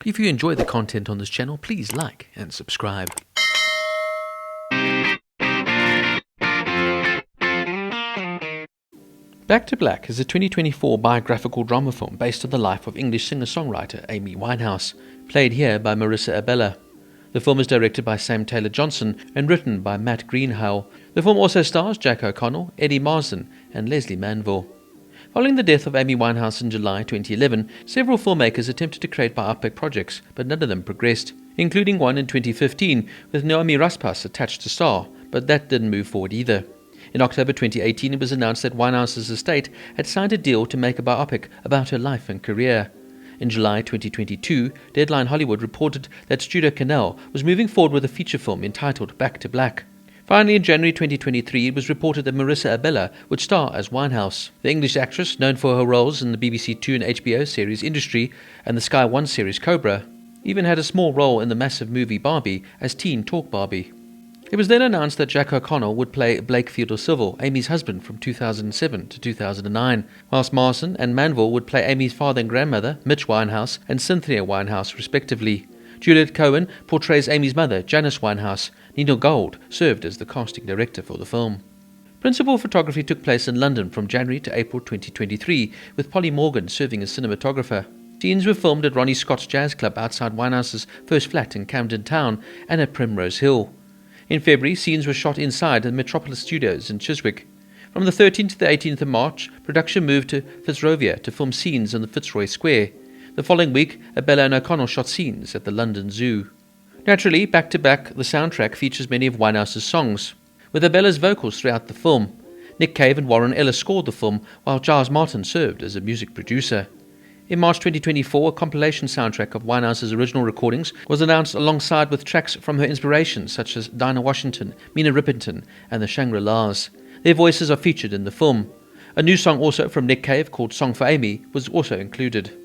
If you enjoy the content on this channel, please like and subscribe. Back to Black is a 2024 biographical drama film based on the life of English singer-songwriter Amy Winehouse, played here by Marisa Abela. The film is directed by Sam Taylor Johnson and written by Matt Greenhalgh. The film also stars Jack O'Connell, Eddie Marsan and Lesley Manville. Following the death of Amy Winehouse in July 2011, several filmmakers attempted to create biopic projects, but none of them progressed, including one in 2015 with Naomi Raspass attached to star, but that didn't move forward either. In October 2018, it was announced that Winehouse's estate had signed a deal to make a biopic about her life and career. In July 2022, Deadline Hollywood reported that Studio Canal was moving forward with a feature film entitled Back to Black. Finally, in January 2023, it was reported that Marisa Abela would star as Winehouse. The English actress, known for her roles in the BBC Two and HBO series Industry and the Sky One series Cobra, even had a small role in the massive movie Barbie as Teen Talk Barbie. It was then announced that Jack O'Connell would play Blake Fielder-Civil, Amy's husband from 2007 to 2009, whilst Marsan and Manville would play Amy's father and grandmother, Mitch Winehouse and Cynthia Winehouse, respectively. Juliet Cohen portrays Amy's mother, Janice Winehouse. Nina Gold served as the casting director for the film. Principal photography took place in London from January to April 2023, with Polly Morgan serving as cinematographer. Scenes were filmed at Ronnie Scott's Jazz Club outside Winehouse's first flat in Camden Town and at Primrose Hill. In February, scenes were shot inside the Metropolis Studios in Chiswick. From the 13th to the 18th of March, production moved to Fitzrovia to film scenes on the Fitzroy Square. The following week, Abela and O'Connell shot scenes at the London Zoo. Naturally, Back to Back, the soundtrack features many of Winehouse's songs, with Abela's vocals throughout the film. Nick Cave and Warren Ellis scored the film, while Giles Martin served as a music producer. In March 2024, a compilation soundtrack of Winehouse's original recordings was announced alongside with tracks from her inspirations such as Dinah Washington, Mina Rippington and the Shangri-Las. Their voices are featured in the film. A new song also from Nick Cave called Song for Amy was also included.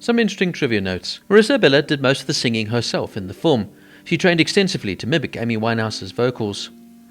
Some interesting trivia notes. Marisa Abela did most of the singing herself in the film. She trained extensively to mimic Amy Winehouse's vocals.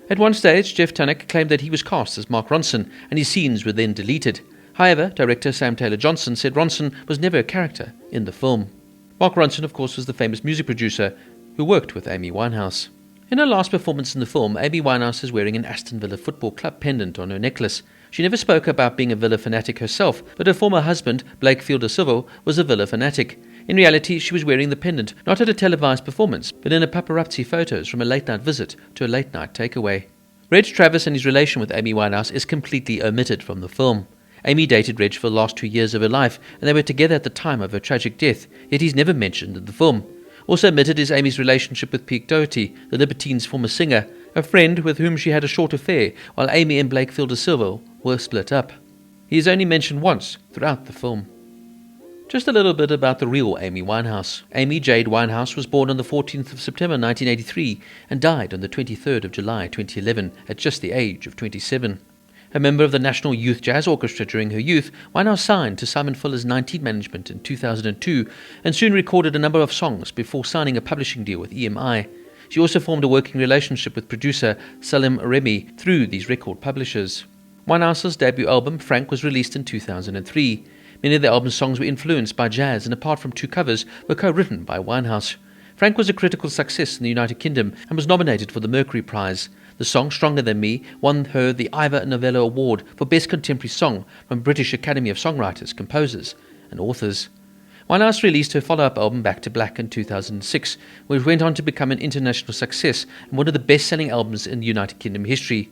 At one stage, Jeff Tunnock claimed that he was cast as Mark Ronson and his scenes were then deleted. However, director Sam Taylor Johnson said Ronson was never a character in the film. Mark Ronson, of course, was the famous music producer who worked with Amy Winehouse. In her last performance in the film, Amy Winehouse is wearing an Aston Villa Football Club pendant on her necklace. She never spoke about being a Villa fanatic herself, but her former husband, Blake Fielder-Civil, was a Villa fanatic. In reality, she was wearing the pendant not at a televised performance, but in a paparazzi photos from a late-night visit to a late-night takeaway. Reg Travis and his relation with Amy Winehouse is completely omitted from the film. Amy dated Reg for the last 2 years of her life, and they were together at the time of her tragic death, yet he's never mentioned in the film. Also omitted is Amy's relationship with Pete Doherty, the Libertines' former singer, a friend with whom she had a short affair, while Amy and Blake Fielder-Civil were split up. He is only mentioned once throughout the film. Just a little bit about the real Amy Winehouse. Amy Jade Winehouse was born on the 14th of September 1983 and died on the 23rd of July 2011 at just the age of 27. A member of the National Youth Jazz Orchestra during her youth, Winehouse signed to Simon Fuller's 19 management in 2002 and soon recorded a number of songs before signing a publishing deal with EMI. She also formed a working relationship with producer Salim Remy through these record publishers. Winehouse's debut album, Frank, was released in 2003. Many of the album's songs were influenced by jazz and apart from 2 covers, were co-written by Winehouse. Frank was a critical success in the United Kingdom and was nominated for the Mercury Prize. The song Stronger Than Me won her the Ivor Novello Award for Best Contemporary Song from British Academy of Songwriters, Composers and Authors. Winehouse released her follow-up album Back to Black in 2006, which went on to become an international success and one of the best-selling albums in United Kingdom history.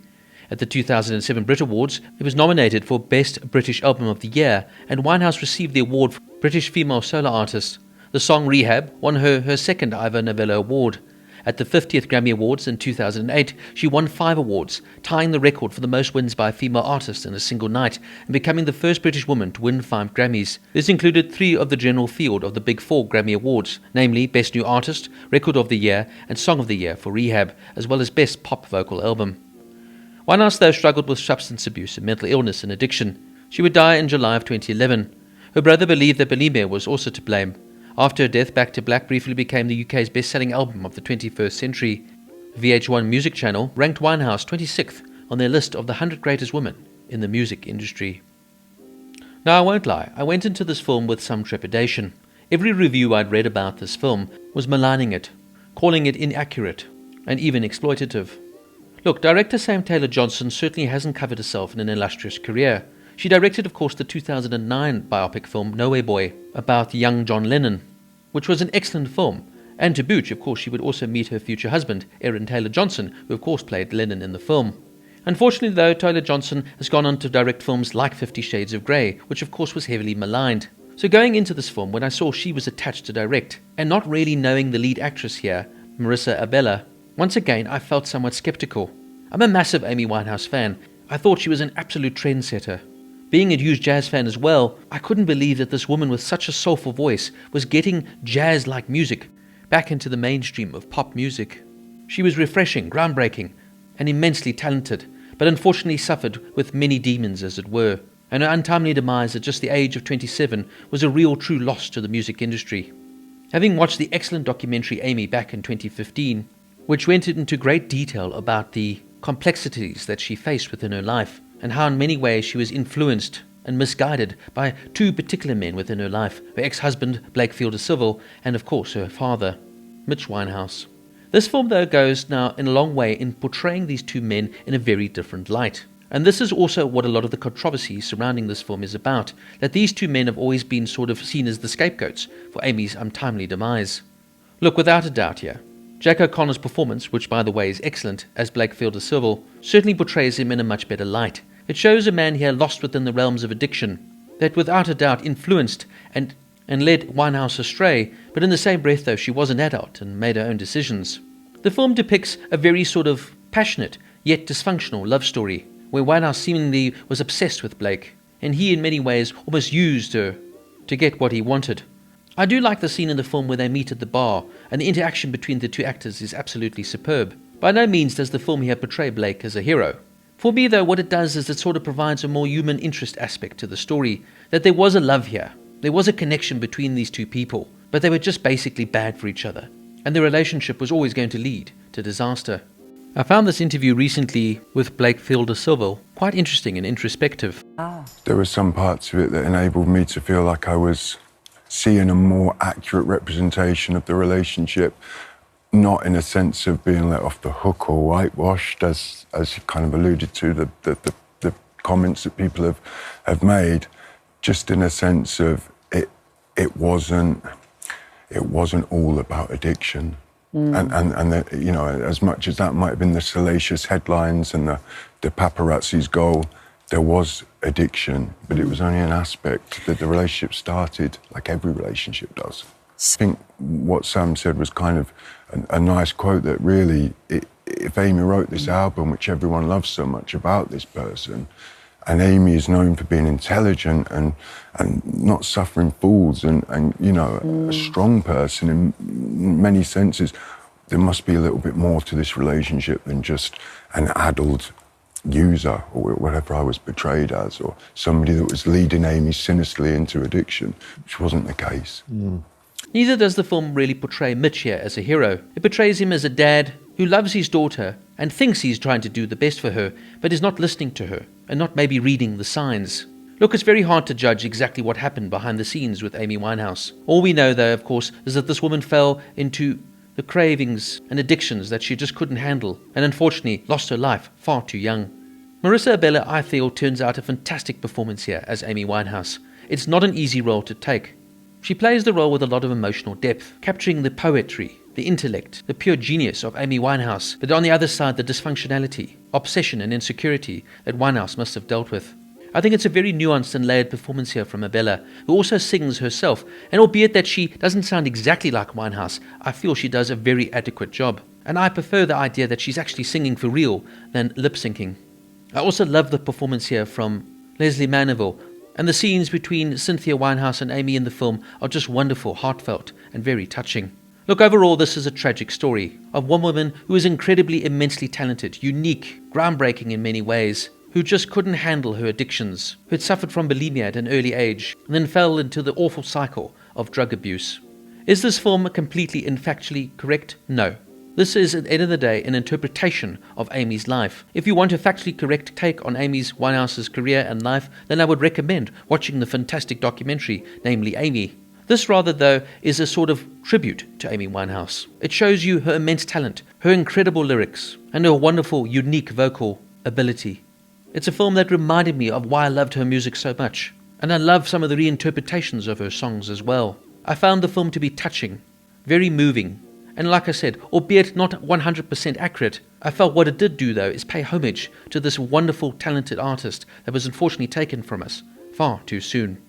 At the 2007 Brit Awards, it was nominated for Best British Album of the Year, and Winehouse received the award for British Female Solo Artist. The song Rehab won her second Ivor Novello Award. At the 50th Grammy Awards in 2008, she won 5 awards, tying the record for the most wins by a female artist in a single night, and becoming the first British woman to win 5 Grammys. This included 3 of the general field of the Big 4 Grammy Awards, namely Best New Artist, Record of the Year, and Song of the Year for Rehab, as well as Best Pop Vocal Album. Winehouse, though, struggled with substance abuse and mental illness and addiction. She would die in July of 2011. Her brother believed that bulimia was also to blame. After her death, Back to Black briefly became the UK's best-selling album of the 21st century. VH1 Music Channel ranked Winehouse 26th on their list of the 100 greatest women in the music industry. Now, I won't lie, I went into this film with some trepidation. Every review I'd read about this film was maligning it, calling it inaccurate, and even exploitative. Look, director Sam Taylor Johnson certainly hasn't covered herself in an illustrious career. She directed, of course, the 2009 biopic film Nowhere Boy about young John Lennon, which was an excellent film. And to boot, of course, she would also meet her future husband, Aaron Taylor Johnson, who of course played Lennon in the film. Unfortunately, though, Taylor Johnson has gone on to direct films like 50 Shades of Grey, which of course was heavily maligned. So going into this film, when I saw she was attached to direct, and not really knowing the lead actress here, Marisa Abela, once again I felt somewhat skeptical. I'm a massive Amy Winehouse fan. I thought she was an absolute trendsetter. Being a huge jazz fan as well, I couldn't believe that this woman with such a soulful voice was getting jazz-like music back into the mainstream of pop music. She was refreshing, groundbreaking, and immensely talented, but unfortunately suffered with many demons, as it were, and her untimely demise at just the age of 27 was a real true loss to the music industry. Having watched the excellent documentary Amy back in 2015, which went into great detail about the complexities that she faced within her life, and how in many ways she was influenced and misguided by two particular men within her life, her ex-husband, Blake Fielder Civil, and of course her father, Mitch Winehouse. This film, though, goes now in a long way in portraying these two men in a very different light. And this is also what a lot of the controversy surrounding this film is about, that these two men have always been sort of seen as the scapegoats for Amy's untimely demise. Look, without a doubt here, Jack O'Connor's performance, which by the way is excellent as Blake Fielder Civil, certainly portrays him in a much better light. It shows a man here lost within the realms of addiction, that without a doubt influenced and led Winehouse astray, but in the same breath though she was an adult and made her own decisions. The film depicts a very sort of passionate yet dysfunctional love story, where Winehouse seemingly was obsessed with Blake, and he in many ways almost used her to get what he wanted. I do like the scene in the film where they meet at the bar, and the interaction between the two actors is absolutely superb. By no means does the film here portray Blake as a hero. For me though, what it does is it sort of provides a more human interest aspect to the story, that there was a love here, there was a connection between these two people, but they were just basically bad for each other, and their relationship was always going to lead to disaster. I found this interview recently with Blake Fielder Civil quite interesting and introspective. There were some parts of it that enabled me to feel like I was seeing a more accurate representation of the relationship, not in a sense of being let off the hook or whitewashed, as you kind of alluded to, the comments that people have made, just in a sense of it wasn't all about addiction. And the, you know, as much as that might have been the salacious headlines and the paparazzi's goal, there was addiction, but it was only an aspect that the relationship started like every relationship does. I think what Sam said was kind of a nice quote, that really, if Amy wrote this album, which everyone loves so much about this person, and Amy is known for being intelligent and not suffering fools and you know, a strong person in many senses, there must be a little bit more to this relationship than just an addled user or whatever I was portrayed as, or somebody that was leading Amy sinisterly into addiction, which wasn't the case. Neither does the film really portray Mitch here as a hero. It portrays him as a dad who loves his daughter and thinks he's trying to do the best for her, but is not listening to her and not maybe reading the signs. Look, it's very hard to judge exactly what happened behind the scenes with Amy Winehouse. All we know, though, of course, is that this woman fell into the cravings and addictions that she just couldn't handle, and unfortunately lost her life far too young. Marisa Abela, I feel, turns out a fantastic performance here as Amy Winehouse. It's not an easy role to take. She plays the role with a lot of emotional depth, capturing the poetry, the intellect, the pure genius of Amy Winehouse, but on the other side the dysfunctionality, obsession and insecurity that Winehouse must have dealt with. I think it's a very nuanced and layered performance here from Abela, who also sings herself, and albeit that she doesn't sound exactly like Winehouse, I feel she does a very adequate job. And I prefer the idea that she's actually singing for real than lip-syncing. I also love the performance here from Lesley Manville, and the scenes between Cynthia Winehouse and Amy in the film are just wonderful, heartfelt, and very touching. Look, overall, this is a tragic story of one woman who is incredibly, immensely talented, unique, groundbreaking in many ways, who just couldn't handle her addictions, who had suffered from bulimia at an early age, and then fell into the awful cycle of drug abuse. Is this film completely and factually correct? No. This is, at the end of the day, an interpretation of Amy's life. If you want a factually correct take on Amy Winehouse's career and life, then I would recommend watching the fantastic documentary, namely Amy. This rather, though, is a sort of tribute to Amy Winehouse. It shows you her immense talent, her incredible lyrics, and her wonderful, unique vocal ability. It's a film that reminded me of why I loved her music so much, and I love some of the reinterpretations of her songs as well. I found the film to be touching, very moving, and like I said, albeit not 100% accurate, I felt what it did do, though, is pay homage to this wonderful, talented artist that was unfortunately taken from us far too soon.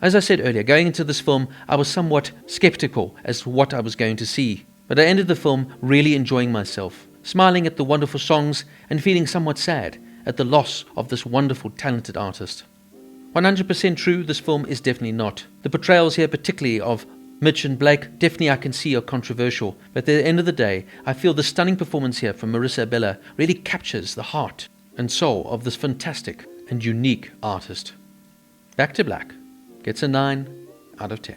As I said earlier, going into this film, I was somewhat skeptical as to what I was going to see, but I ended the film really enjoying myself, smiling at the wonderful songs and feeling somewhat sad at the loss of this wonderful, talented artist. 100% true, this film is definitely not. The portrayals here, particularly of Mitch and Blake, definitely I can see are controversial, but at the end of the day, I feel the stunning performance here from Marisa Abela really captures the heart and soul of this fantastic and unique artist. Back to Black gets a 9 out of 10.